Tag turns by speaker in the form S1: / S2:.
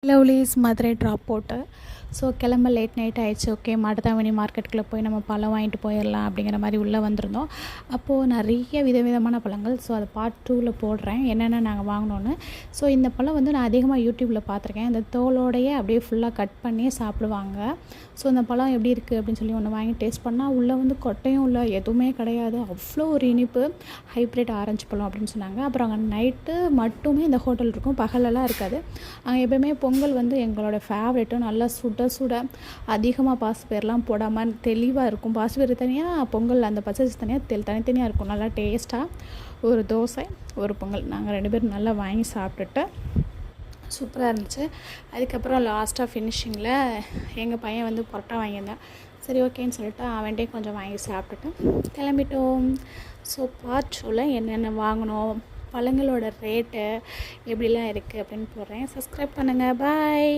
S1: Lovelies Madurai drop போட்டு so கிளம்ப late night ஆகிடுச்சு. ஓகே, மாட்டுத்தாவணி மார்க்கெட்டுக்குள்ளே போய் நம்ம பழம் வாங்கிட்டு போயிடலாம் அப்படிங்கிற மாதிரி உள்ளே வந்திருந்தோம். அப்போது நிறைய விதவிதமான பழங்கள். ஸோ அதை பார்ட் 2ல் போடுறேன் என்னென்ன நாங்கள் வாங்கினோன்னு. ஸோ இந்த பழம் வந்து நான் அதிகமாக யூடியூப்பில் பார்த்துருக்கேன். இந்த தோலோடையே அப்படியே ஃபுல்லாக கட் பண்ணி சாப்பிடுவாங்க. ஸோ இந்த பழம் எப்படி இருக்குது அப்படின்னு சொல்லி ஒன்று வாங்கி டேஸ்ட் பண்ணால் உள்ளே வந்து கொட்டையும் இல்லை, எதுவுமே கிடையாது. அவ்வளோ ஒரு இனிப்பு, ஹைப்ரிட் ஆரஞ்சு பழம் அப்படின்னு சொன்னாங்க. அப்புறம் அங்கே நைட்டு மட்டுமே இந்த ஹோட்டல் இருக்கும், பகலெல்லாம் இருக்காது. அங்கே எப்போயுமே பொங்கல் வந்து எங்களோட ஃபேவரெட்டும், நல்லா சுட சுட அதிகமாக பாசிப்பயிரெலாம் போடாமல் தெளிவாக இருக்கும். பாசிப்பயிறு தனியாக, பொங்கல் அந்த பச்சரிசி தனியாக, தனித்தனியாக இருக்கும். நல்லா டேஸ்ட்டாக ஒரு தோசை ஒரு பொங்கல் நாங்கள் 2 பேரும் நல்லா வாங்கி சாப்பிட்டுட்டு சூப்பராக இருந்துச்சு. அதுக்கப்புறம் லாஸ்ட்டாக ஃபினிஷிங்கில் எங்கள் பையன் வந்து பரோட்டா வாங்கியிருந்தான். சரி ஓகேன்னு சொல்லிட்டு அவன்கிட்டே கொஞ்சம் வாங்கி சாப்பிட்டுட்டு கிளம்பிட்டோம். ஸோ பார்ட் 2ல் என்னென்ன வாங்கினோம், பழங்களோட ரேட்டு எப்படிலாம் இருக்குது அப்படின்னு போடுறேன். சப்ஸ்கிரைப் பண்ணுங்கள். பாய்.